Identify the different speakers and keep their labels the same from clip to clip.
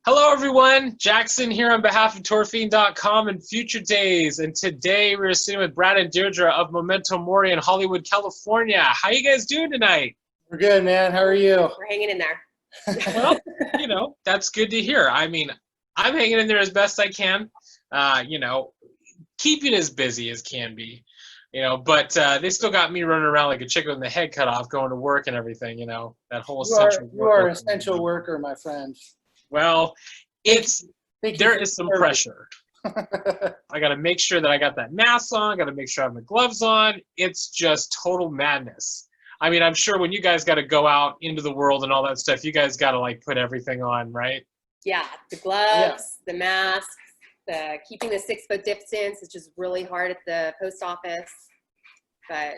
Speaker 1: Hello everyone, Jak Syn here on behalf of TourFiend.com and Future Daze, and today we're sitting with Brad and Deirdre of Memento Mori in Hollywood, California. How you guys doing tonight?
Speaker 2: We're good, man. How are you?
Speaker 3: We're hanging in there.
Speaker 1: Well, that's good to hear. I mean, I'm hanging in there as best I can, keeping as busy as can be, but they still got me running around like a chicken with the head cut off, going to work and everything, that whole essential
Speaker 2: You are an essential worker, my friend.
Speaker 1: Well, there is some pressure. I got to make sure that I got that mask on. Got to make sure I have my gloves on. It's just total madness. I mean, I'm sure when you guys got to go out into the world and all that stuff, you guys got to like put everything on, right?
Speaker 3: Yeah, the gloves, the masks, the keeping the 6-foot distance, which is really hard at the post office. But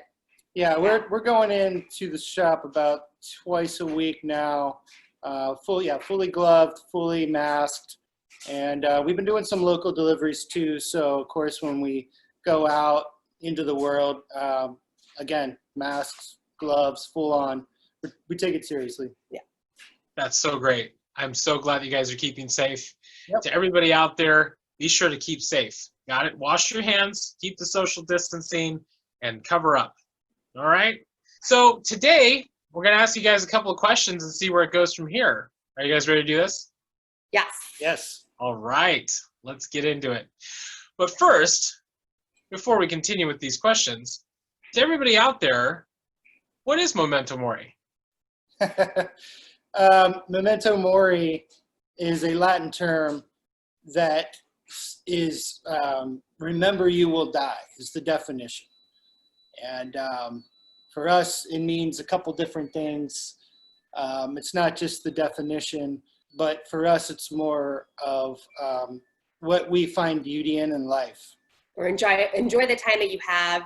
Speaker 2: yeah, we're going into the shop about twice a week now. Fully gloved, fully masked, and we've been doing some local deliveries too. So of course, when we go out into the world, again, masks, gloves, full on. We take it seriously.
Speaker 3: Yeah,
Speaker 1: that's so great. I'm so glad that you guys are keeping safe.
Speaker 2: Yep.
Speaker 1: To everybody out there, be sure to keep safe. Got it? Wash your hands, keep the social distancing, and cover up. All right. So today, we're going to ask you guys a couple of questions and see where it goes from here. Are you guys ready to do this?
Speaker 3: Yes.
Speaker 2: Yes.
Speaker 1: All right. Let's get into it. But first, before we continue with these questions, to everybody out there, what is Memento Mori?
Speaker 2: Memento Mori is a Latin term that is remember you will die is the definition. And for us, it means a couple different things. It's not just the definition, but for us, it's more of what we find beauty in life.
Speaker 3: Or enjoy the time that you have.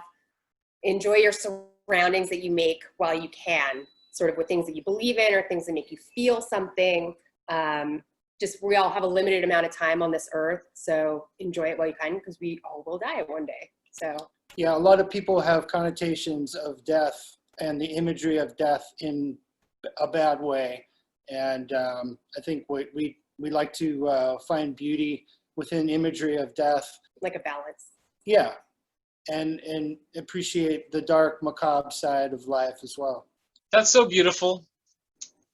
Speaker 3: Enjoy your surroundings that you make while you can, sort of with things that you believe in or things that make you feel something. We all have a limited amount of time on this earth, so enjoy it while you can, because we all will die one day. So.
Speaker 2: Yeah, a lot of people have connotations of death and the imagery of death in a bad way. And I think we like to find beauty within imagery of death.
Speaker 3: Like a balance.
Speaker 2: Yeah, and appreciate the dark, macabre side of life as well.
Speaker 1: That's so beautiful.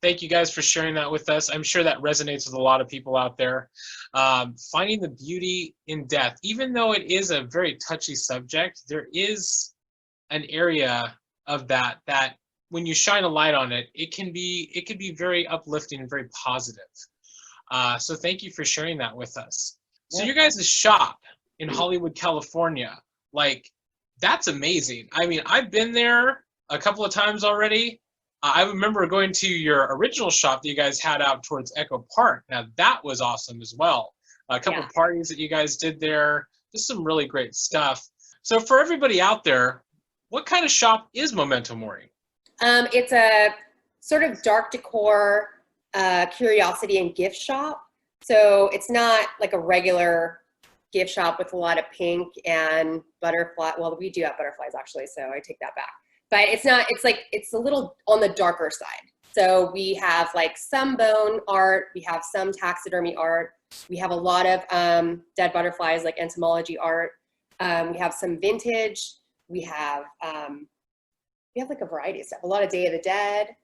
Speaker 1: Thank you guys for sharing that with us. I'm sure that resonates with a lot of people out there. Finding the beauty in death, even though it is a very touchy subject, there is an area of that when you shine a light on it, it can be very uplifting and very positive. So thank you for sharing that with us. So your guys' shop in Hollywood, California, like, that's amazing. I mean, I've been there a couple of times already. I remember going to your original shop that you guys had out towards Echo Park. Now, that was awesome as well. A couple of parties that you guys did there. Just some really great stuff. So for everybody out there, what kind of shop is Memento Mori?
Speaker 3: It's a sort of dark decor, curiosity and gift shop. So it's not like a regular gift shop with a lot of pink and butterfly. Well, we do have butterflies actually, so I take that back. But it's not, it's a little on the darker side. So we have like some bone art, we have some taxidermy art, we have a lot of dead butterflies, like entomology art. We have some vintage, we have like a variety of stuff, a lot of Day of the Dead,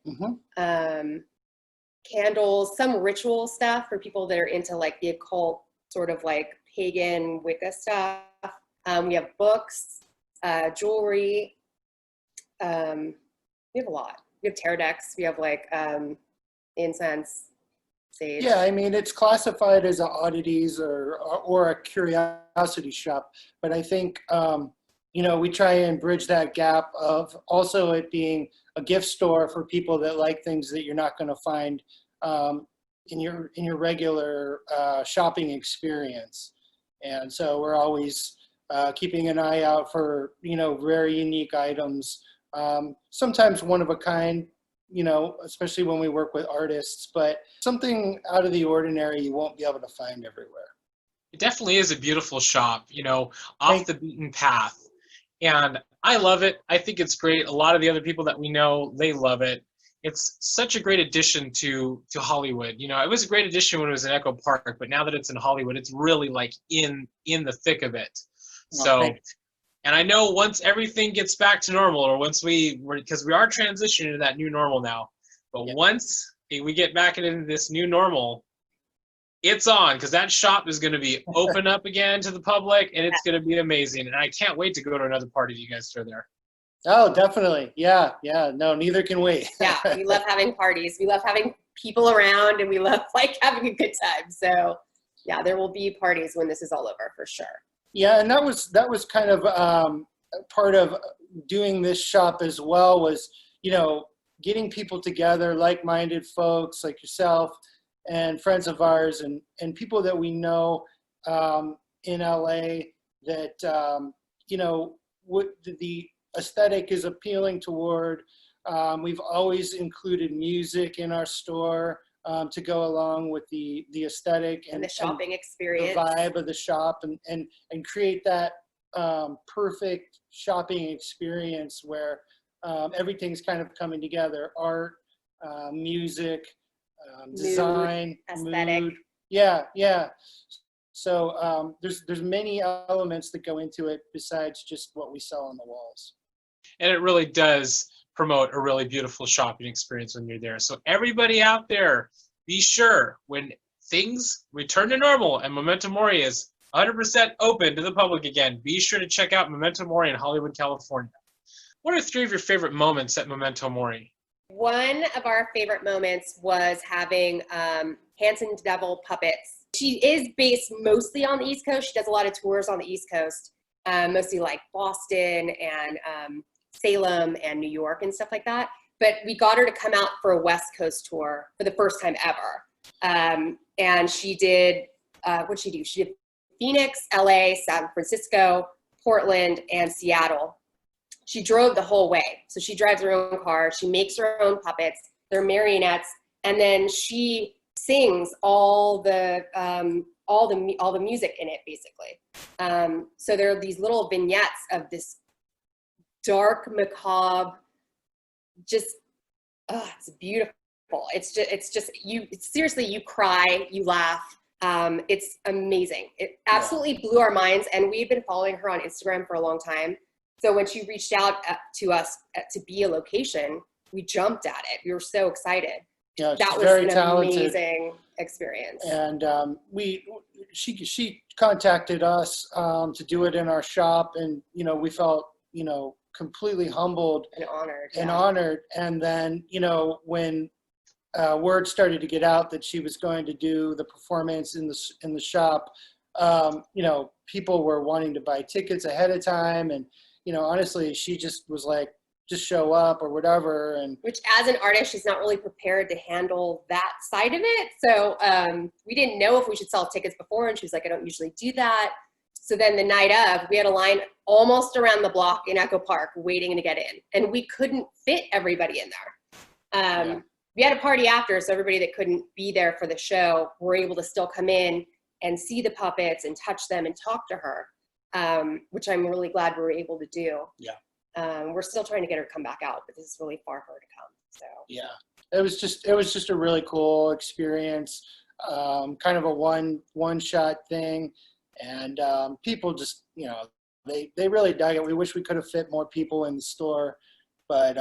Speaker 3: candles, some ritual stuff for people that are into like the occult, sort of like pagan Wicca stuff. We have books, jewelry. We have a lot. We have tarot decks. We have like incense, sage.
Speaker 2: Yeah, I mean, it's classified as an oddities or a curiosity shop, but I think we try and bridge that gap of also it being a gift store for people that like things that you're not going to find in your regular shopping experience. And so we're always keeping an eye out for very unique items. Sometimes one of a kind, especially when we work with artists, but something out of the ordinary you won't be able to find everywhere.
Speaker 1: It definitely is a beautiful shop, off the beaten path. And I love it. I think it's great. A lot of the other people that we know, they love it. it's such a great addition to Hollywood. You know, it was a great addition when it was in Echo Park, but now that it's in Hollywood, it's really like in the thick of it. So, and I know once everything gets back to normal, or once because we are transitioning to that new normal now, but once we get back into this new normal, it's on, because that shop is going to be open up again to the public, and it's going to be amazing. And I can't wait to go to another party you guys are there.
Speaker 2: Oh, definitely. Yeah. No, neither can we.
Speaker 3: Yeah, we love having parties. We love having people around, and we love like having a good time. So yeah, there will be parties when this is all over for sure.
Speaker 2: Yeah, and that was kind of part of doing this shop as well, was, you know, getting people together, like-minded folks like yourself and friends of ours, and people that we know in LA that, you know, what the aesthetic is appealing toward. We've always included music in our store to go along with the aesthetic
Speaker 3: and the shopping experience,
Speaker 2: the vibe of the shop, and create that perfect shopping experience where everything's kind of coming together: art, music, design,
Speaker 3: aesthetic.
Speaker 2: mood. Yeah. So there's many elements that go into it besides just what we sell on the walls.
Speaker 1: And it really does promote a really beautiful shopping experience when you're there. So everybody out there, be sure when things return to normal and Memento Mori is 100% open to the public again, be sure to check out Memento Mori in Hollywood, California. What are 3 of your favorite moments at Memento Mori?
Speaker 3: One of our favorite moments was having Hanson Devil puppets. She is based mostly on the East Coast. She does a lot of tours on the East Coast, mostly like Boston and Salem and New York and stuff like that. But we got her to come out for a West Coast tour for the first time ever. And she did, what'd she do? She did Phoenix, LA, San Francisco, Portland, and Seattle. She drove the whole way. So she drives her own car. She makes her own puppets. They're marionettes. And then she sings all the music in it, basically. So there are these little vignettes of this dark, macabre, just, it's beautiful. It's just seriously, you cry, you laugh. It's amazing. It absolutely blew our minds, and we've been following her on Instagram for a long time. So when she reached out to us to be a location, we jumped at it. We were so excited.
Speaker 2: Yeah,
Speaker 3: that was
Speaker 2: very
Speaker 3: an
Speaker 2: talented.
Speaker 3: Amazing experience.
Speaker 2: And she contacted us to do it in our shop, and you know, we felt, you know, completely humbled
Speaker 3: and honored.
Speaker 2: And honored. And then, you know, when word started to get out that she was going to do the performance in the shop, you know, people were wanting to buy tickets ahead of time, and you know, honestly, she just was like, just show up or whatever. And
Speaker 3: which, as an artist, she's not really prepared to handle that side of it. So we didn't know if we should sell tickets before, and she was like, I don't usually do that. So then the night of, we had a line almost around the block in Echo Park waiting to get in, and we couldn't fit everybody in there. We had a party after, so everybody that couldn't be there for the show were able to still come in and see the puppets and touch them and talk to her, which I'm really glad we were able to do.
Speaker 2: Yeah.
Speaker 3: We're still trying to get her to come back out, but this is really far for her to come. So
Speaker 2: yeah, it was just a really cool experience, kind of a one shot thing, and people just, you know, they really dug it. We wish we could have fit more people in the store, but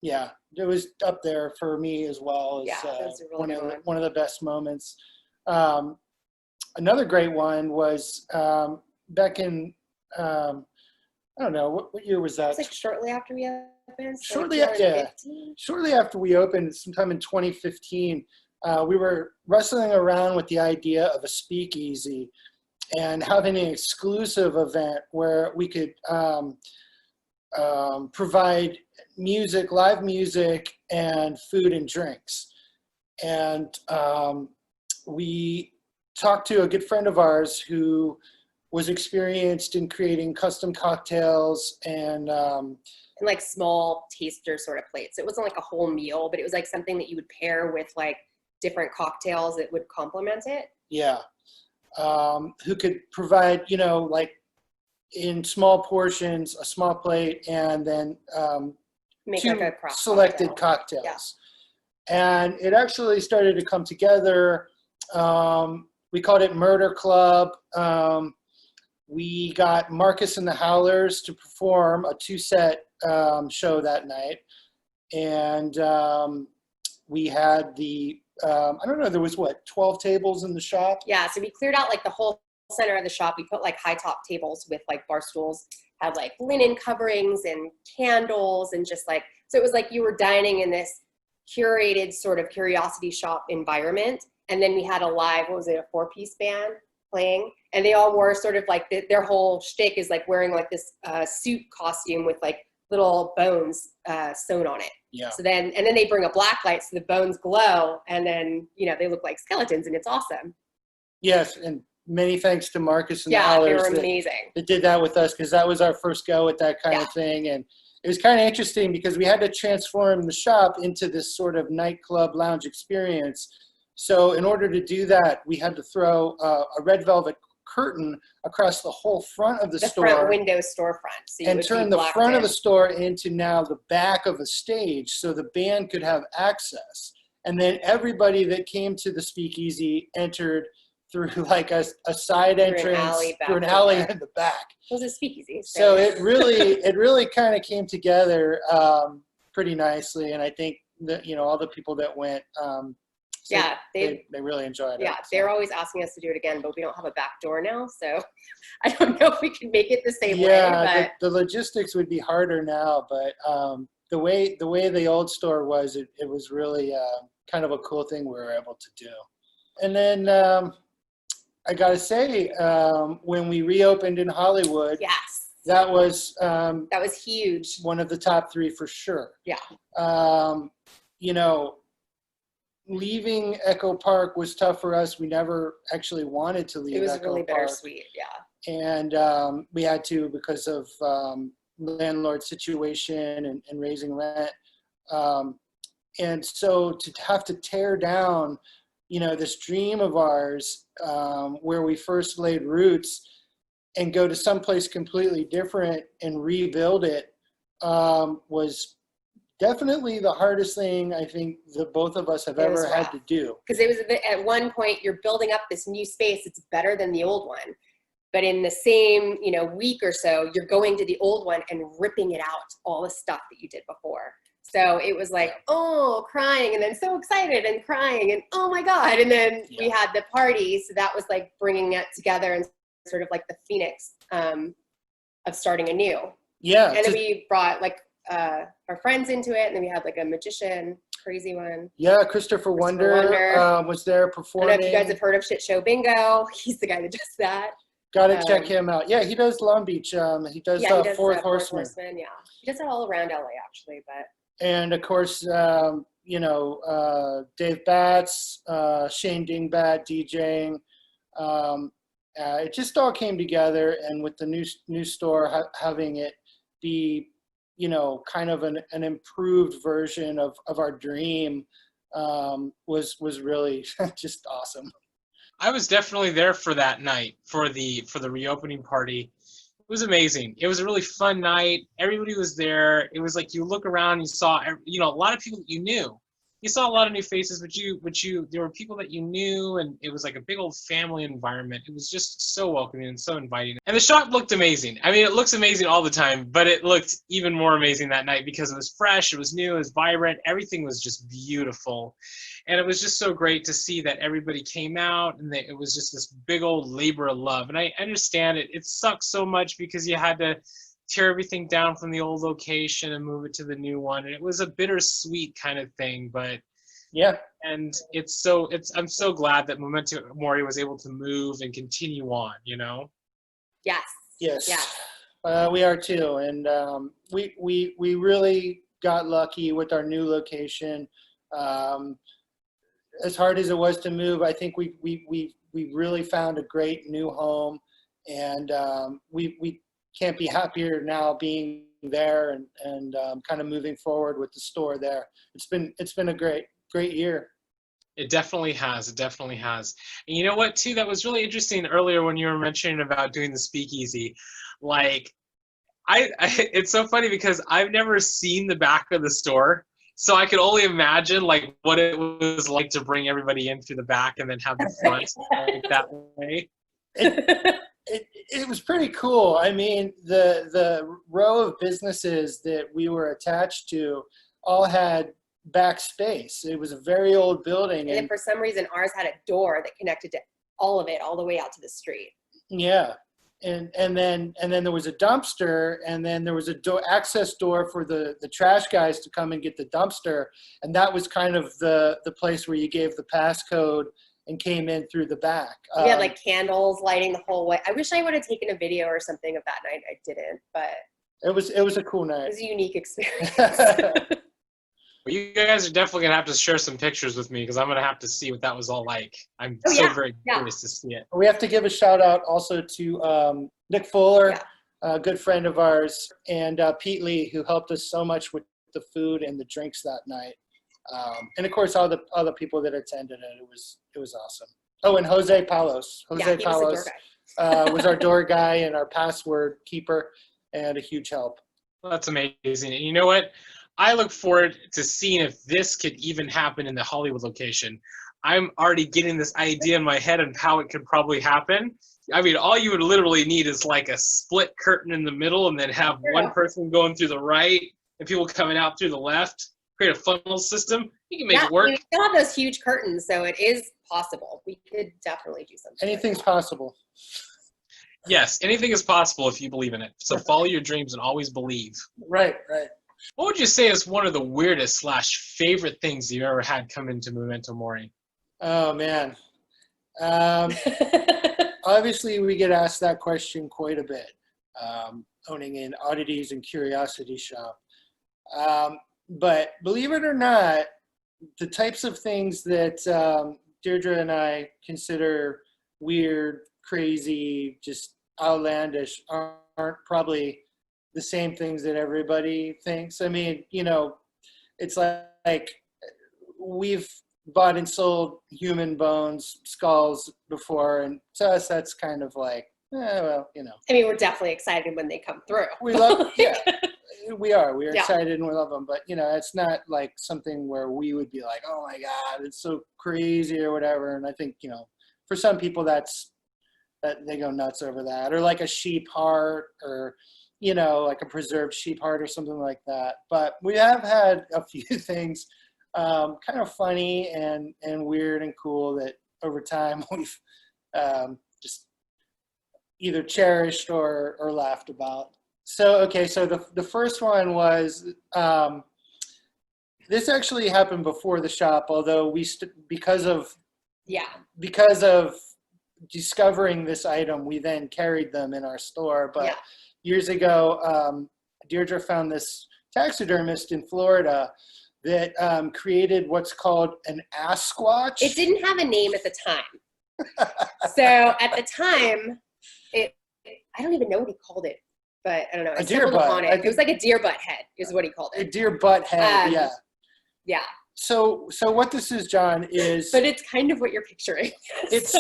Speaker 2: yeah, it was up there for me as well as really one of the best moments. Another great one was back in I don't know, what year was that?
Speaker 3: It was like shortly after we opened. So
Speaker 2: shortly after we opened, sometime in 2015, we were wrestling around with the idea of a speakeasy and having an exclusive event where we could provide music, live music, and food and drinks. And we talked to a good friend of ours who was experienced in creating custom cocktails and
Speaker 3: like small taster sort of plates. It wasn't like a whole meal, but it was like something that you would pair with like different cocktails that would complement it.
Speaker 2: Yeah. Who could provide, you know, like in small portions, a small plate, and then
Speaker 3: make
Speaker 2: two
Speaker 3: like a
Speaker 2: selected
Speaker 3: cocktail.
Speaker 2: cocktails. And it actually started to come together. We called it Murder Club. We got Marcus and the Howlers to perform a 2-set show that night. And we had I don't know, there was 12 tables in the shop?
Speaker 3: Yeah, so we cleared out like the whole center of the shop. We put like high top tables with like bar stools, had like linen coverings and candles and just like, so it was like you were dining in this curated sort of curiosity shop environment. And then we had a live, what was it, a 4-piece band playing, and they all wore sort of like their whole shtick is like wearing like this suit costume with like little bones sewn on it.
Speaker 2: Yeah.
Speaker 3: So then, and then they bring a black light so the bones glow, and then, you know, they look like skeletons, and it's awesome.
Speaker 2: Yes, and many thanks to Marcus and the
Speaker 3: Yeah, they
Speaker 2: Howlers
Speaker 3: were amazing.
Speaker 2: that did that with us, because that was our first go at that kind of thing. And it was kind of interesting because we had to transform the shop into this sort of nightclub lounge experience. So in order to do that, we had to throw a red velvet curtain across the whole front of the store.
Speaker 3: The front window storefront. So
Speaker 2: and turn the front of the store into now the back of a stage so the band could have access. And then everybody that came to the speakeasy entered through like a side entrance, through an alley in the back.
Speaker 3: It was a speakeasy.
Speaker 2: So it really kind of came together pretty nicely. And I think that, you know, all the people that went,
Speaker 3: yeah,
Speaker 2: they really enjoyed it.
Speaker 3: Yeah, they're always asking us to do it again, but we don't have a back door now, so I don't know if we can make it the same way.
Speaker 2: Yeah, the logistics would be harder now, but the way the old store was, it was really kind of a cool thing we were able to do. And then I gotta say, when we reopened in Hollywood,
Speaker 3: yes,
Speaker 2: that was
Speaker 3: huge.
Speaker 2: One of the top 3 for sure.
Speaker 3: Yeah.
Speaker 2: You know, leaving Echo Park was tough for us. We never actually wanted to leave.
Speaker 3: It was
Speaker 2: Echo
Speaker 3: really
Speaker 2: Park.
Speaker 3: bittersweet, yeah.
Speaker 2: And we had to because of landlord situation and raising rent. And so to have to tear down, you know, this dream of ours where we first laid roots and go to someplace completely different and rebuild it was definitely the hardest thing I think that both of us have ever had to do.
Speaker 3: Because it was at one point you're building up this new space. It's better than the old one. But in the same, you know, week or so, you're going to the old one and ripping it out, all the stuff that you did before. So it was like, oh, crying, and then so excited and crying, and oh my God. And then we had the party. So that was like bringing it together and sort of like the phoenix of starting anew.
Speaker 2: Yeah.
Speaker 3: And then we brought like our friends into it, and then we had like a magician, crazy one.
Speaker 2: Yeah, Christopher Wonder was there performing.
Speaker 3: I don't know if you guys have heard of Shit Show Bingo. He's the guy that does that.
Speaker 2: Got to check him out. Yeah, he does Long Beach. He does Fourth Horseman.
Speaker 3: Yeah, he does it all around LA actually, but.
Speaker 2: And of course, you know, Dave Batts, Shane Dingbat DJing. It just all came together, and with the new store having it be, you know, kind of an improved version of our dream was really just awesome.
Speaker 1: I was definitely there for that night, for the reopening party. It was amazing. It was a really fun night. Everybody was there. It was like you look around, you saw, you know, a lot of people that you knew. You saw a lot of new faces, but there were people that you knew, and it was like a big old family environment. It was just so welcoming and so inviting. And the shop looked amazing. I mean, it looks amazing all the time, but it looked even more amazing that night because it was fresh, it was new, it was vibrant. Everything was just beautiful. And it was just so great to see that everybody came out, and that it was just this big old labor of love. And I understand it. It sucks so much because you had to tear everything down from the old location and move it to the new one. And it was a bittersweet kind of thing, but
Speaker 2: yeah. And
Speaker 1: I'm so glad that Memento Mori was able to move and continue on, you know?
Speaker 3: Yes.
Speaker 2: Yes.
Speaker 3: Yeah.
Speaker 2: We are too. And we really got lucky with our new location. As hard as it was to move, I think we really found a great new home, and we can't be happier now being there and kind of moving forward with the store there. It's been a great year.
Speaker 1: It definitely has. It definitely has. And you know what, too? That was really interesting earlier when you were mentioning about doing the speakeasy. Like, it's so funny because I've never seen the back of the store. So I could only imagine like what it was like to bring everybody in through the back and then have the front like that way.
Speaker 2: It was pretty cool. I mean, the row of businesses that we were attached to all had back space. It was a very old building,
Speaker 3: And then for some reason, ours had a door that connected to all of it, all the way out to the street.
Speaker 2: yeah, and then there was a dumpster, and then there was a access door for the trash guys to come and get the dumpster, and that was kind of the place where you gave the passcode and came in through the back.
Speaker 3: We had like candles lighting the whole way. I wish I would have taken a video or something of that night. I didn't, but
Speaker 2: it was a cool night.
Speaker 3: it was a unique experience.
Speaker 1: Well, you guys are definitely gonna have to share some pictures with me because I'm gonna have to see what that was all like. I'm very curious to see it.
Speaker 2: We have to give a shout out also to Nick Fuller, a good friend of ours, and Pete Lee, who helped us so much with the food and the drinks that night. And of course, all the other people that attended it. It was awesome. Oh, and Jose Palos. Jose Palos was our door guy and our password keeper, and a huge help.
Speaker 1: Well, that's amazing. And you know what? I look forward to seeing if this could even happen in the Hollywood location. I'm already getting this idea in my head of how it could probably happen. I mean, all you would literally need is like a split curtain in the middle and then have one person going through the right and people coming out through the left. Create a funnel system. You can make it work.
Speaker 3: We still have those huge curtains, so it is possible. We could definitely do something.
Speaker 2: Anything's possible.
Speaker 1: Yes, anything is possible if you believe in it. So follow your dreams and always believe.
Speaker 2: Right.
Speaker 1: What would you say is one of the weirdest / favorite things you've ever had come into Memento Mori?
Speaker 2: Oh, man. Obviously, we get asked that question quite a bit, owning an Oddities and Curiosities shop. But believe it or not, the types of things that Deirdre and I consider weird, crazy, just outlandish aren't probably the same things that everybody thinks. I mean, it's like we've bought and sold human bones, skulls before, and to us that's kind of like, well.
Speaker 3: I mean, we're definitely excited when they come through.
Speaker 2: We love, we are excited and we love them, but it's not like something where we would be like, oh my God, it's so crazy or whatever. And I think, for some people that they go nuts over that, or like a sheep heart, or like a preserved sheep heart or something like that. But we have had a few things kind of funny and weird and cool that over time we've just either cherished or laughed about. So the first one was this actually happened before the shop, although because of discovering this item, we then carried them in our store. But years ago, Deirdre found this taxidermist in Florida that created what's called an ass squatch.
Speaker 3: It didn't have a name at the time. So at the time, I don't even know what he called it, but I don't know.
Speaker 2: A deer butt.
Speaker 3: It was like a deer butt head is what he called it.
Speaker 2: A deer butt head, yeah.
Speaker 3: Yeah.
Speaker 2: So what this is, John, is...
Speaker 3: But it's kind of what you're picturing.
Speaker 2: It's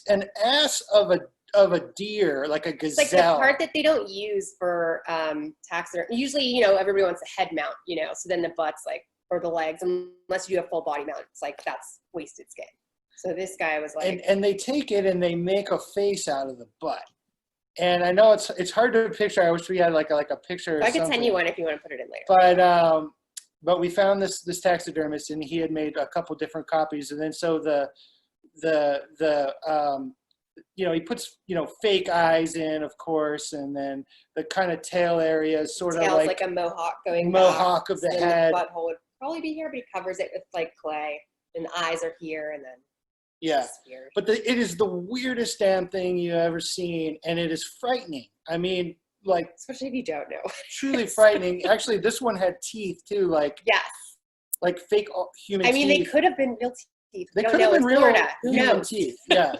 Speaker 2: an ass of a deer, like a gazelle.
Speaker 3: It's like the part that they don't use for taxidermy. Usually, everybody wants a head mount, so then the butt's like, or the legs, unless you do a full body mount, it's like that's wasted skin. So this guy was like...
Speaker 2: And they take it and they make a face out of the butt. And I know it's hard to picture. I wish we had like a picture or
Speaker 3: I could
Speaker 2: something.
Speaker 3: send you one if you want to put it in later.
Speaker 2: But we found this taxidermist, and he had made a couple different copies. And then so he puts fake eyes in, of course, and then the kind of tail area is sort of
Speaker 3: like a mohawk going
Speaker 2: mohawk
Speaker 3: back,
Speaker 2: of the head.
Speaker 3: The butthole would probably be here, but he covers it with like clay, and the eyes are here, and then but it is the weirdest damn thing you've ever seen, and it is frightening. I mean, like, especially if you don't know.
Speaker 2: Truly frightening. Actually, this one had teeth too, like like fake human teeth.
Speaker 3: I mean, they could have been real teeth.
Speaker 2: They could have been real human
Speaker 3: teeth.
Speaker 2: Yeah.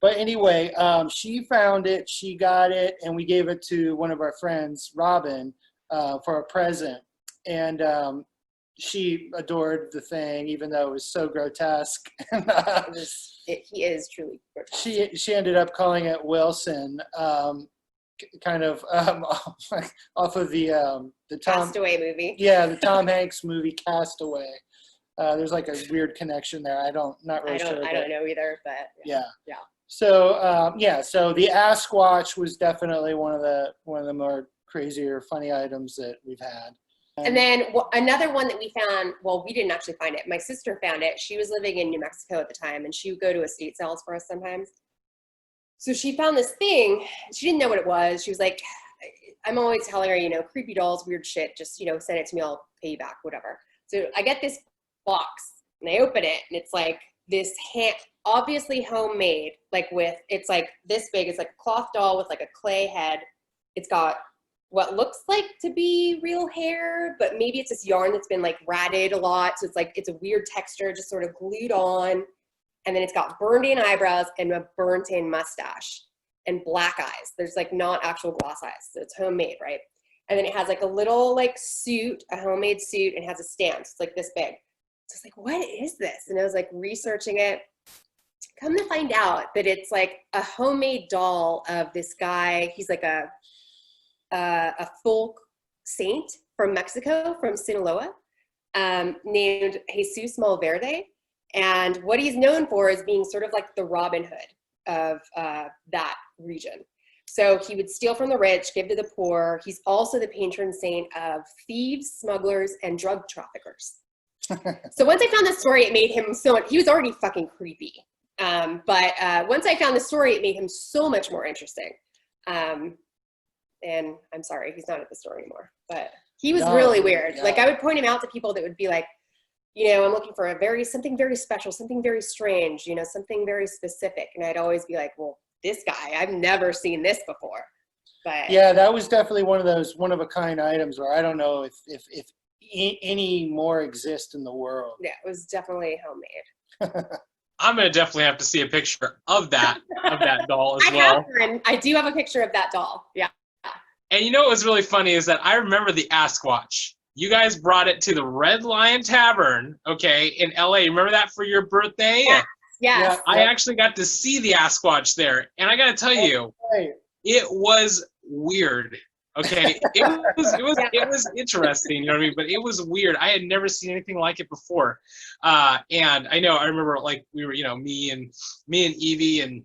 Speaker 2: But anyway, she found it, she got it, and we gave it to one of our friends, Robin, for a present. And she adored the thing, even though it was so grotesque.
Speaker 3: He is truly grotesque.
Speaker 2: She ended up calling it Wilson, kind of off of the Tom
Speaker 3: Castaway movie.
Speaker 2: Yeah, the Tom Hanks movie Castaway. There's like a weird connection there. Not really sure.
Speaker 3: I don't know either, but
Speaker 2: Yeah.
Speaker 3: Yeah.
Speaker 2: So so the Asquatch was definitely one of the more crazier, funny items that we've had.
Speaker 3: And then another one that we found, well, we didn't actually find it. My sister found it. She was living in New Mexico at the time, and she would go to estate sales for us sometimes. So she found this thing. She didn't know what it was. She was like, I'm always telling her, creepy dolls, weird shit, just, send it to me. I'll pay you back, whatever. So I get this box, and I open it, and it's like this obviously homemade, it's like this big. It's like a cloth doll with like a clay head. It's got what looks like to be real hair, but maybe it's this yarn that's been like ratted a lot. So it's a weird texture, just sort of glued on. And then it's got burned in eyebrows and a burnt in mustache and black eyes. There's like not actual glass eyes. So it's homemade, right? And then it has like a little like suit, a homemade suit, and has a stand. So it's like this big. So it's like, what is this? And I was like researching it. Come to find out that it's like a homemade doll of this guy. He's like a folk saint from Mexico, from Sinaloa, named Jesus Malverde. And what he's known for is being sort of like the Robin Hood of that region. So he would steal from the rich, give to the poor. He's also the patron saint of thieves, smugglers, and drug traffickers. So once I found the story, it made him he was already fucking creepy. But once I found the story, it made him so much more interesting. And I'm sorry, he's not at the store anymore, but he was really weird. Yeah. Like I would point him out to people that would be like, I'm looking for something very special, something very strange, something very specific. And I'd always be like, well, this guy, I've never seen this before. But
Speaker 2: yeah, that was definitely one of those one of a kind items where I don't know if any more exist in the world.
Speaker 3: Yeah, it was definitely homemade.
Speaker 1: I'm gonna definitely have to see a picture of that doll as well.
Speaker 3: I do have a picture of that doll. Yeah.
Speaker 1: And what was really funny is that I remember the Asquatch. You guys brought it to the Red Lion Tavern, okay, in LA. Remember that for your birthday?
Speaker 3: Yes.
Speaker 2: Yeah.
Speaker 1: I actually got to see the Asquatch there. And I gotta tell you, it was weird. Okay. It was interesting, you know what I mean? But it was weird. I had never seen anything like it before. And I remember like we were, me and Evie and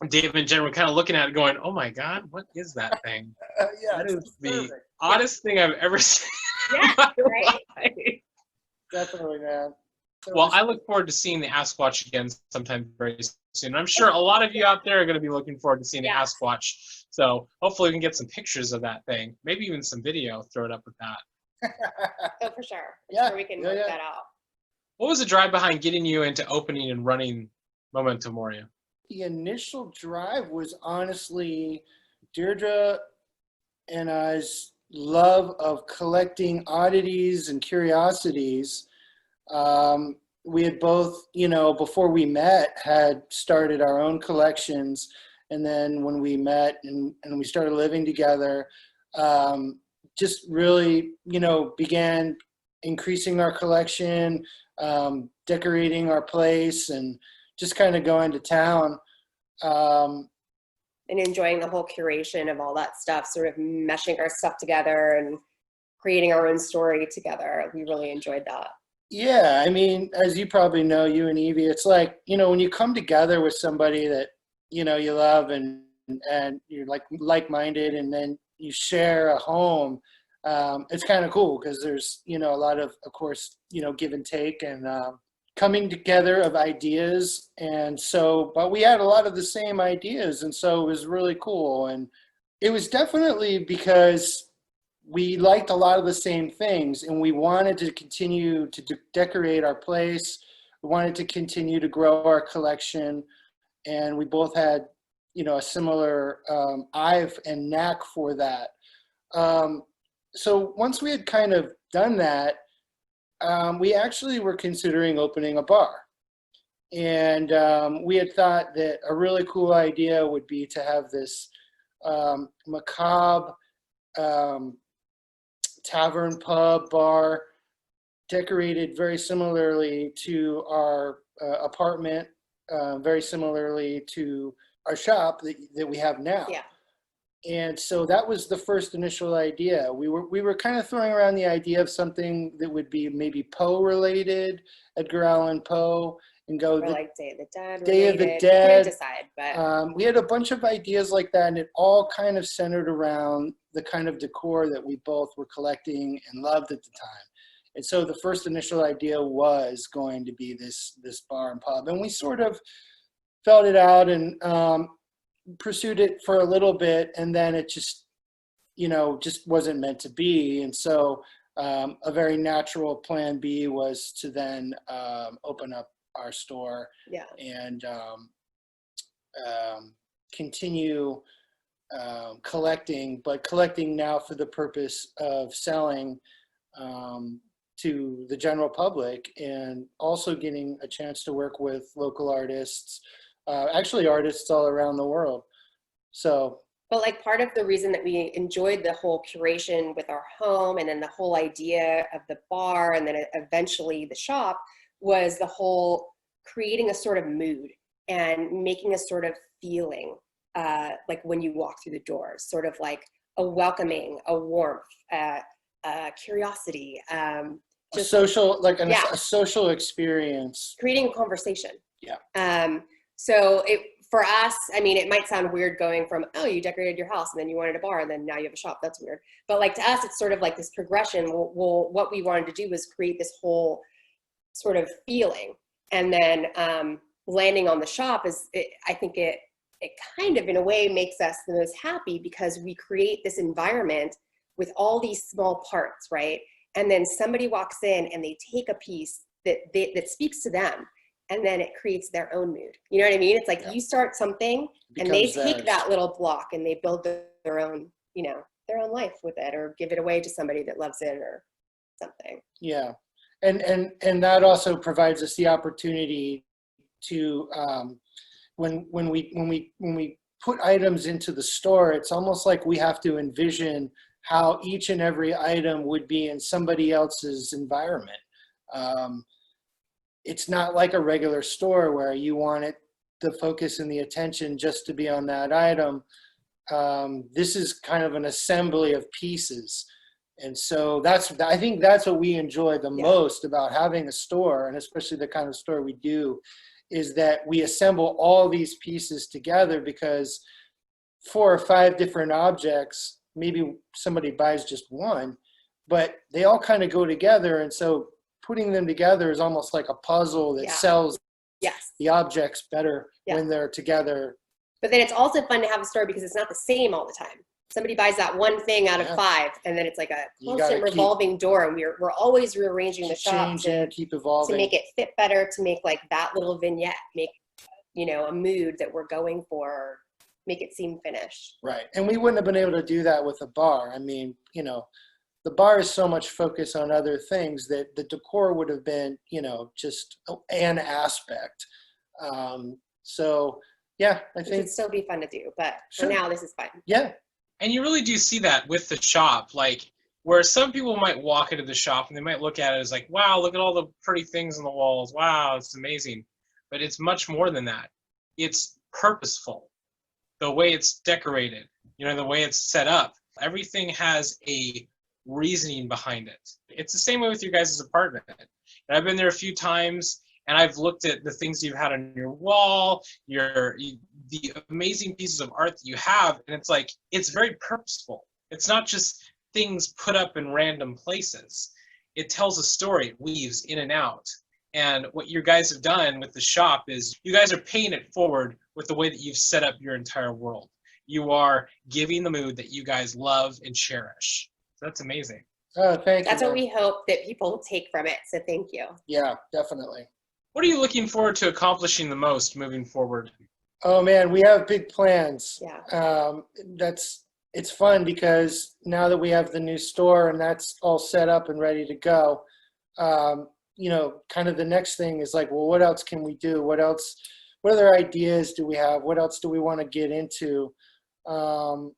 Speaker 1: Dave and Jen were kind of looking at it going, oh my God, what is that thing?
Speaker 2: Yeah,
Speaker 1: that is the oddest thing I've ever seen.
Speaker 3: Yeah, right?
Speaker 2: Life. Definitely, man.
Speaker 1: Well, I look forward to seeing the Asquatch again sometime very soon. I'm sure a lot of you out there are going to be looking forward to seeing the Asquatch. So hopefully we can get some pictures of that thing. Maybe even some video, throw it up with that.
Speaker 3: Oh, for sure.
Speaker 2: Yeah,
Speaker 3: we can work that out.
Speaker 1: What was the drive behind getting you into opening and running Memento Mori?
Speaker 2: The initial drive was honestly Deirdre and I's love of collecting oddities and curiosities. We had both, before we met, had started our own collections. And then when we met and we started living together, just really, began increasing our collection, decorating our place, and just kind of going to town.
Speaker 3: And enjoying the whole curation of all that stuff, sort of meshing our stuff together and creating our own story together. We really enjoyed that.
Speaker 2: Yeah, I mean, as you probably know, you and Evie, it's like, when you come together with somebody that, you love and you're like-minded, and then you share a home, it's kind of cool because there's, a lot of course, give and take and coming together of ideas. And so, but we had a lot of the same ideas. And so it was really cool. And it was definitely because we liked a lot of the same things, and we wanted to continue to decorate our place. We wanted to continue to grow our collection. And we both had, a similar eye and knack for that. So once we had kind of done that, we actually were considering opening a bar. And we had thought that a really cool idea would be to have this macabre tavern, pub, bar, decorated very similarly to our apartment, very similarly to our shop that we have now.
Speaker 3: Yeah.
Speaker 2: And so that was the first initial idea. We were kind of throwing around the idea of something that would be maybe Poe related, Edgar Allan Poe, and go
Speaker 3: Or like Day of the Dead
Speaker 2: Day of the
Speaker 3: related.
Speaker 2: Dead.
Speaker 3: We couldn't decide, but
Speaker 2: We had a bunch of ideas like that, and it all kind of centered around the kind of decor that we both were collecting and loved at the time. And so the first initial idea was going to be this bar and pub, and we sort of felt it out and pursued it for a little bit, and then it just wasn't meant to be. And so a very natural plan B was to then open up our store and continue collecting, but collecting now for the purpose of selling to the general public, and also getting a chance to work with local artists, actually artists all around the world. So,
Speaker 3: but like part of the reason that we enjoyed the whole curation with our home, and then the whole idea of the bar, and then eventually the shop, was the whole creating a sort of mood and making a sort of feeling, like when you walk through the doors, sort of like a welcoming, a warmth, curiosity,
Speaker 2: just a social, like a social experience,
Speaker 3: creating a conversation.
Speaker 2: Yeah.
Speaker 3: So for us, I mean, it might sound weird going from, oh, you decorated your house and then you wanted a bar and then now you have a shop. That's weird. But like to us, it's sort of like this progression. Well, what we wanted to do was create this whole sort of feeling, and then landing on the shop I think it kind of in a way makes us the most happy, because we create this environment with all these small parts, right? And then somebody walks in and they take a piece that speaks to them, and then it creates their own mood. You know what I mean? It's like you start something and they take that little block and they build their own, their own life with it, or give it away to somebody that loves it or something.
Speaker 2: Yeah. And that also provides us the opportunity to, when we put items into the store, it's almost like we have to envision how each and every item would be in somebody else's environment. It's not like a regular store where you want the focus and the attention just to be on that item. This is kind of an assembly of pieces. And so I think that's what we enjoy the most about having a store, and especially the kind of store we do, is that we assemble all these pieces together, because 4 or 5 different objects, maybe somebody buys just one, but they all kind of go together. And so putting them together is almost like a puzzle that sells the objects better when they're together.
Speaker 3: But then it's also fun to have a store because it's not the same all the time. Somebody buys that one thing out of 5, and then it's like a constant revolving door, and we're always rearranging the shop to
Speaker 2: keep evolving,
Speaker 3: to make it fit better, to make like that little vignette make a mood that we're going for, or make it seem finished.
Speaker 2: Right. And we wouldn't have been able to do that with a bar. I mean, the bar is so much focus on other things that the decor would have been, just an aspect. So yeah, I think
Speaker 3: it'd still be fun to do, but for now this is fun.
Speaker 2: Yeah.
Speaker 1: And you really do see that with the shop, like where some people might walk into the shop and they might look at it as like, wow, look at all the pretty things on the walls. Wow, it's amazing. But it's much more than that. It's purposeful. The way it's decorated, the way it's set up, everything has a reasoning behind it. It's the same way with your guys' apartment. And I've been there a few times, and I've looked at the things you've had on your wall, the amazing pieces of art that you have, and it's like, it's very purposeful. It's not just things put up in random places. It tells a story, it weaves in and out. And what you guys have done with the shop is you guys are paying it forward with the way that you've set up your entire world. You are giving the mood that you guys love and cherish. So that's amazing.
Speaker 2: Oh, thank you.
Speaker 3: That's what we hope that people take from it. So thank you.
Speaker 2: Yeah, definitely.
Speaker 1: What are you looking forward to accomplishing the most moving forward?
Speaker 2: Oh man, we have big plans.
Speaker 3: Yeah.
Speaker 2: It's fun because now that we have the new store and that's all set up and ready to go, kind of the next thing is like, well, what else can we do? What other ideas do we have? What else do we want to get into? And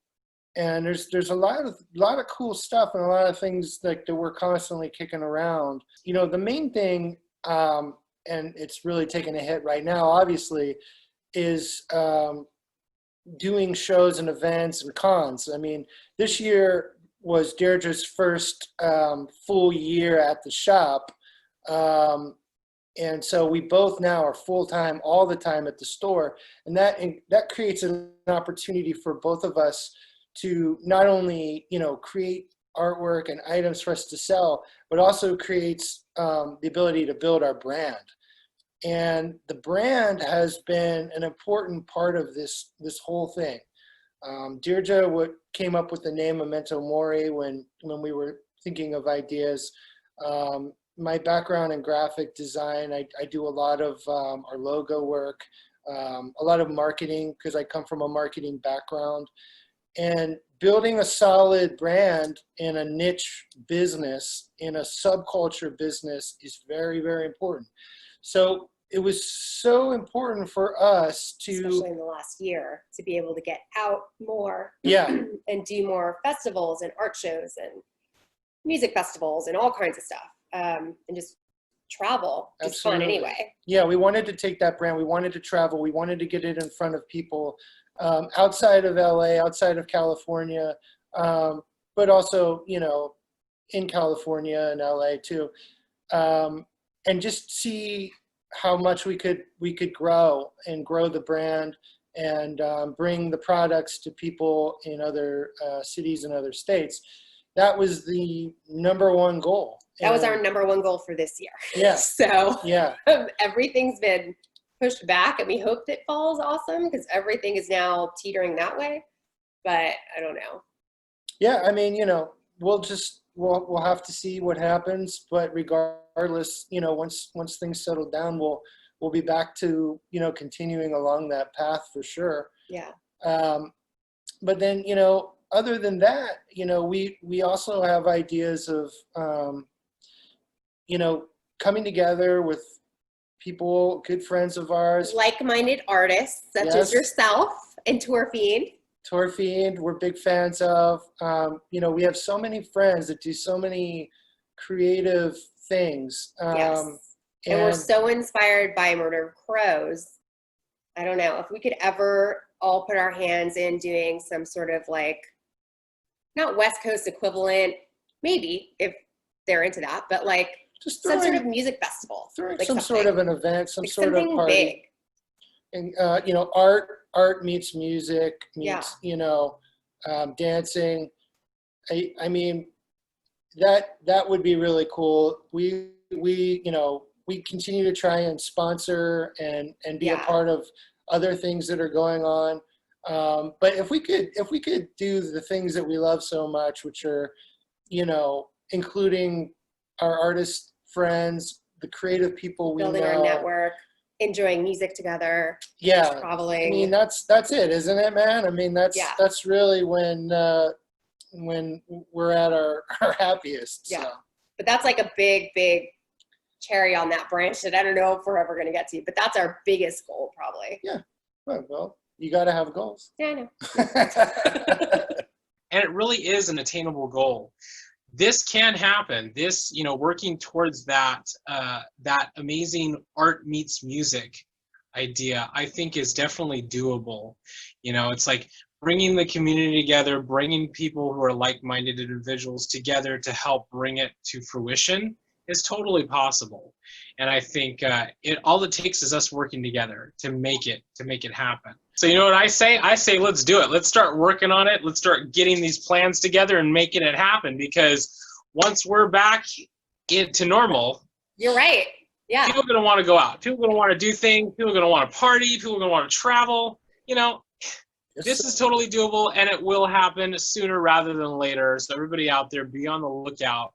Speaker 2: there's a lot of cool stuff and a lot of things that we're constantly kicking around. The main thing, and it's really taking a hit right now, obviously, is doing shows and events and cons. I mean, this year was Deirdre's first full year at the shop. And so we both now are full-time all the time at the store. And that creates an opportunity for both of us to not only, create artwork and items for us to sell, but also creates the ability to build our brand. And the brand has been an important part of this whole thing. Deirdre came up with the name Memento Mori when we were thinking of ideas. My background in graphic design, I do a lot of our logo work, a lot of marketing because I come from a marketing background. And building a solid brand in a niche business, in a subculture business is very, very important. So it was so important for us to,
Speaker 3: especially in the last year, to be able to get out more, and do more festivals and art shows and music festivals and all kinds of stuff, and just travel. It's fun anyway.
Speaker 2: Yeah, we wanted to take that brand. We wanted to travel. We wanted to get it in front of people outside of LA, outside of California, but also, in California and LA too, and just see how much we could grow the brand and bring the products to people in other cities and other states. That was the number one goal.
Speaker 3: That was our number one goal for this year.
Speaker 2: Yeah.
Speaker 3: So
Speaker 2: yeah,
Speaker 3: everything's been pushed back, and we hope that fall's awesome because everything is now teetering that way. But I don't know.
Speaker 2: Yeah, I mean, we'll have to see what happens. But regardless, once things settle down, we'll be back to continuing along that path for sure.
Speaker 3: Yeah.
Speaker 2: But then other than that, we also have ideas of coming together with people, good friends of ours.
Speaker 3: Like-minded artists such as yourself and Fiend.
Speaker 2: Fiend, we're big fans of. We have so many friends that do so many creative things.
Speaker 3: Yes. And we're so inspired by Murder of Crows. I don't know, if we could ever all put our hands in doing some sort of not West Coast equivalent, maybe if they're into that, but
Speaker 2: just
Speaker 3: some sort of music festival,
Speaker 2: some sort of an event, some sort of party.
Speaker 3: Big.
Speaker 2: And art meets music, meets dancing. I mean, that would be really cool. We continue to try and sponsor and be a part of other things that are going on. But if we could do the things that we love so much, which are, including our artist friends, the creative people we know.
Speaker 3: Building our network, enjoying music together.
Speaker 2: Yeah.
Speaker 3: Traveling.
Speaker 2: I mean, that's it, isn't it, man? I mean, that's really when we're at our happiest.
Speaker 3: Yeah.
Speaker 2: So.
Speaker 3: But that's a big, big cherry on that branch that I don't know if we're ever going to get to, but that's our biggest goal probably.
Speaker 2: Yeah. Well, you got to have goals.
Speaker 3: Yeah, I know.
Speaker 1: And it really is an attainable goal. This can happen. This, working towards that amazing art meets music idea, I think is definitely doable. It's like bringing the community together, bringing people who are like-minded individuals together to help bring it to fruition is totally possible. And I think all it takes is us working together to make it happen. So you know what I say? I say let's do it. Let's start working on it. Let's start getting these plans together and making it happen, because once we're back into normal,
Speaker 3: you're right. Yeah.
Speaker 1: People are going to want to go out. People are going to want to do things. People are going to want to party. People are going to want to travel. This is totally doable, and it will happen sooner rather than later. So everybody out there, be on the lookout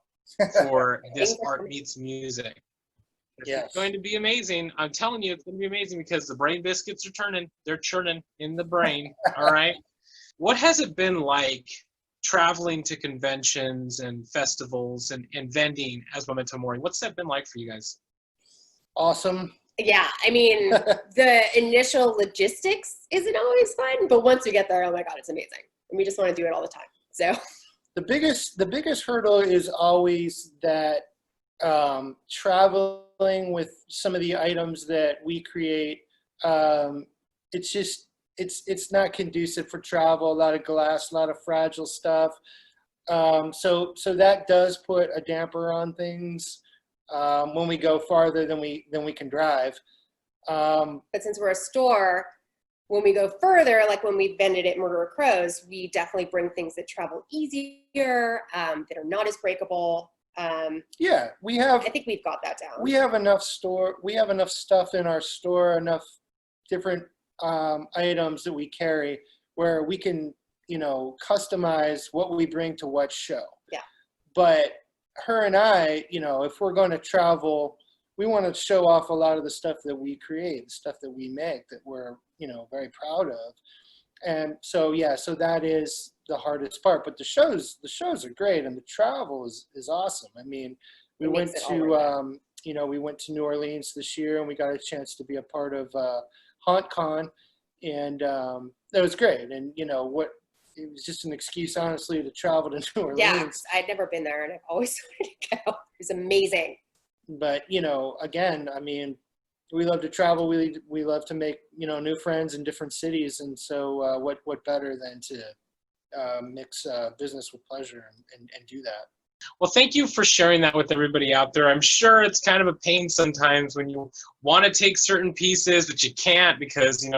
Speaker 1: for this art meets music. It's going to be amazing. I'm telling you, it's going to be amazing because the brain biscuits are turning. They're churning in the brain. All right. What has it been like traveling to conventions and festivals and vending as Memento Mori? What's that been like for you guys?
Speaker 2: Awesome.
Speaker 3: Yeah, I mean, the initial logistics isn't always fun, but once we get there, oh my God, it's amazing. And we just want to do it all the time. So
Speaker 2: the biggest hurdle is always that traveling with some of the items that we create, it's just, it's not conducive for travel. A lot of glass, a lot of fragile stuff. So that does put a damper on things when we go farther than we can drive.
Speaker 3: But since we're a store, when we go further, like when we've vended at Murderer Crows, we definitely bring things that travel easier, that are not as breakable.
Speaker 2: Yeah,
Speaker 3: I think we've got that down.
Speaker 2: we have enough stuff in our store, enough different items that we carry where we can, customize what we bring to what show.
Speaker 3: Yeah.
Speaker 2: But her and I, if we're going to travel, we want to show off a lot of the stuff that we create, the stuff that we make that we're, very proud of. And so, yeah, so that is the hardest part, but the shows are great. And the travel is awesome. I mean, we went to, we went to New Orleans this year and we got a chance to be a part of HauntCon, and that was great. And, it was just an excuse, honestly, to travel to New Orleans.
Speaker 3: Yeah, I'd never been there and I've always wanted to go. It was amazing.
Speaker 2: But, again, I mean, we love to travel. We love to make, new friends in different cities. And so what better than to mix business with pleasure and do that.
Speaker 1: Well, thank you for sharing that with everybody out there. I'm sure it's kind of a pain sometimes when you want to take certain pieces, but you can't because,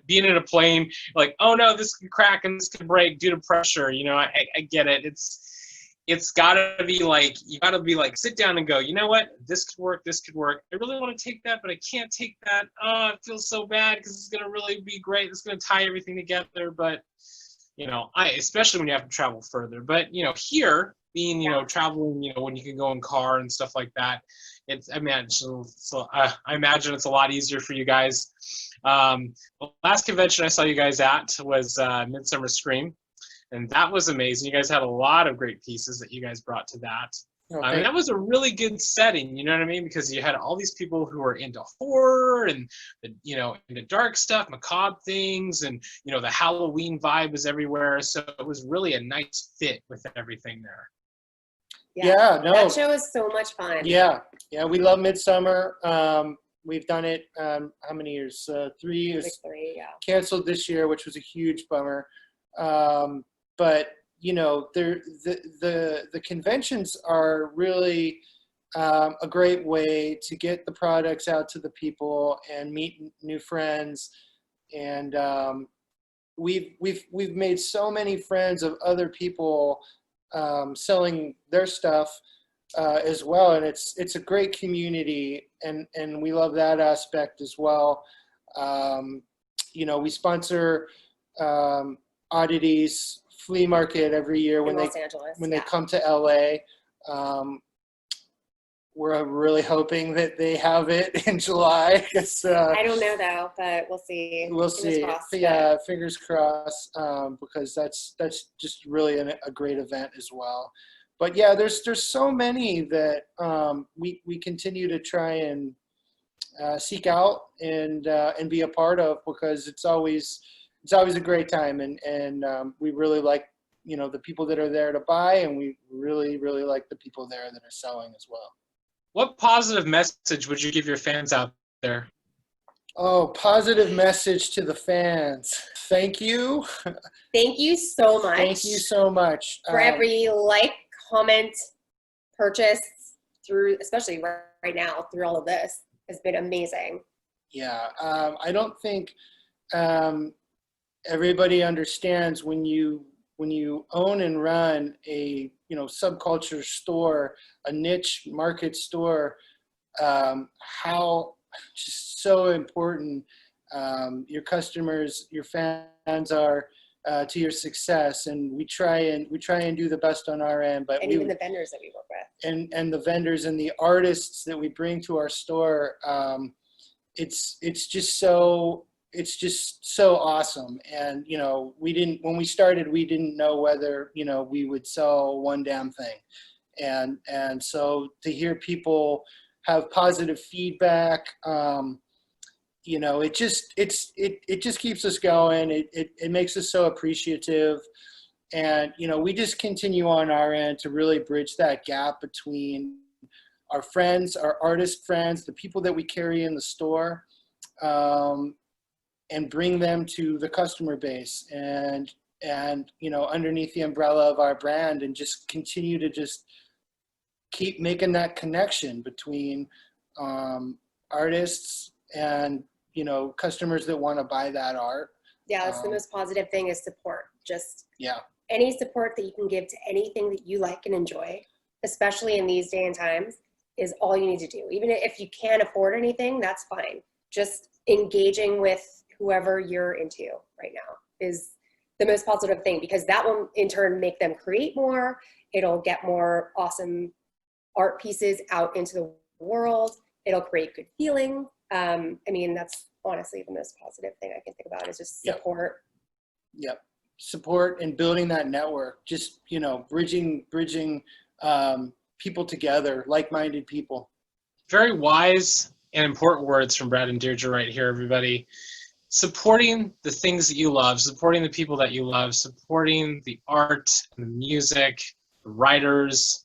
Speaker 1: being in a plane, you're like, oh no, this could crack and this could break due to pressure. I get it. It's gotta be like, you gotta be like, sit down and go, you know what, this could work, this could work. I really want to take that, but I can't take that. Oh, it feels so bad because it's gonna really be great. It's gonna tie everything together. But, especially when you have to travel further. But, here, being, traveling, when you can go in car and stuff like that, I imagine it's a lot easier for you guys. The last convention I saw you guys at was Midsummer Scream, and that was amazing. You guys had a lot of great pieces that you guys brought to that. And that was a really good setting, you know what I mean? Because you had all these people who were into horror and, into dark stuff, macabre things, and, the Halloween vibe was everywhere. So it was really a nice fit with everything there.
Speaker 2: Yeah, no.
Speaker 3: That show is so much fun.
Speaker 2: Yeah, we love Midsummer. We've done it, how many years? 3 years.
Speaker 3: Like 3, yeah.
Speaker 2: Canceled this year, which was a huge bummer. But the conventions are really a great way to get the products out to the people and meet new friends. And we've made so many friends of other people selling their stuff as well, and it's a great community, and we love that aspect as well. We sponsor Oddities flea market every year when they come to LA. We're really hoping that they have it in July.
Speaker 3: I don't know though, but we'll see.
Speaker 2: We'll see. Yeah, fingers crossed, because that's just really a great event as well. But yeah, there's so many that we continue to try and seek out and be a part of, because it's always a great time, and we really like the people that are there to buy, and we really like the people there that are selling as well.
Speaker 1: What positive message would you give your fans out there?
Speaker 2: Oh, positive message to the fans. Thank you.
Speaker 3: Thank you so much.
Speaker 2: Thank you so much.
Speaker 3: For every like, comment, purchase especially right now, through all of this, has been amazing.
Speaker 2: Yeah, I don't think everybody understands when you own and run a subculture store, a niche market store, how just so important your customers, your fans are to your success. And we try and do the best on our end, but
Speaker 3: even the vendors that we work with,
Speaker 2: and the vendors and the artists that we bring to our store, it's just so awesome. And when we started, we didn't know whether we would sell one damn thing, and so to hear people have positive feedback, it just keeps us going. It makes us so appreciative, and we just continue on our end to really bridge that gap between our friends, our artist friends, the people that we carry in the store. and bring them to the customer base and you know, underneath the umbrella of our brand, and just continue to just keep making that connection between artists and, you know, customers that want to buy that art.
Speaker 3: Yeah, that's the most positive thing is support. Just
Speaker 2: Yeah.
Speaker 3: any support that you can give to anything that you like and enjoy, especially in these day and times, is all you need to do. Even if you can't afford anything, that's fine. Just engaging with whoever you're into right now is the most positive thing, because that will in turn make them create more. It'll get more awesome art pieces out into the world. It'll create good feeling. I mean, that's honestly the most positive thing I can think about is just support.
Speaker 2: Yep. Support and building that network, just, you know, bridging people together, like-minded people.
Speaker 1: Very wise and important words from Brad and Deirdre right here, everybody. Supporting the things that you love, supporting the people that you love, supporting the art and the music, the writers,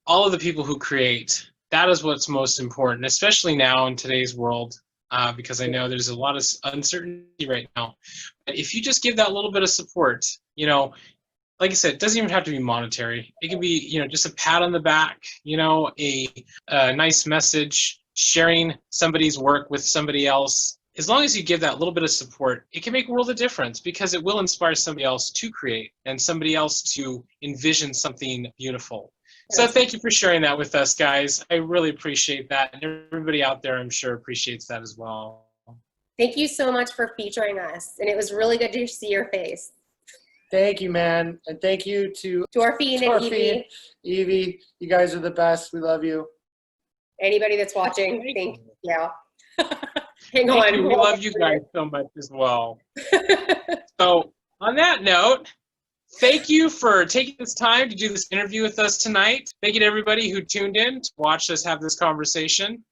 Speaker 1: all of the people who create. That is what's most important, especially now in today's world, because I know there's a lot of uncertainty right now. But if you just give that little bit of support, you know, like I said, it doesn't even have to be monetary. It can be, you know, just a pat on the back, you know, a nice message, sharing somebody's work with somebody else. As long as you give that little bit of support, it can make a world of difference, because it will inspire somebody else to create and somebody else to envision something beautiful. So thank you for sharing that with us, guys. I really appreciate that. And everybody out there, I'm sure, appreciates that as well.
Speaker 3: Thank you so much for featuring us. And it was really good to see your face.
Speaker 2: Thank you, man. And thank you to
Speaker 3: Fiend and Evie.
Speaker 2: Evie, you guys are the best. We love you.
Speaker 3: Anybody that's watching, hang
Speaker 1: Thank
Speaker 3: on.
Speaker 1: you. We love you guys so much as well. So on that note, thank you for taking this time to do this interview with us tonight. Thank you to everybody who tuned in to watch us have this conversation.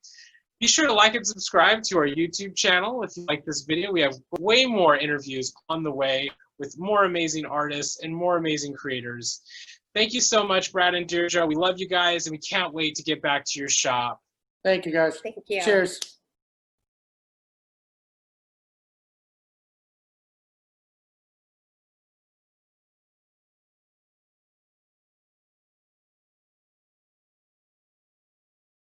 Speaker 1: Be sure to like and subscribe to our YouTube channel if you like this video. We have way more interviews on the way with more amazing artists and more amazing creators. Thank you so much, Brad and Deirdre. We love you guys, and we can't wait to get back to your shop.
Speaker 2: Thank you, guys.
Speaker 3: Thank you.
Speaker 2: Cheers.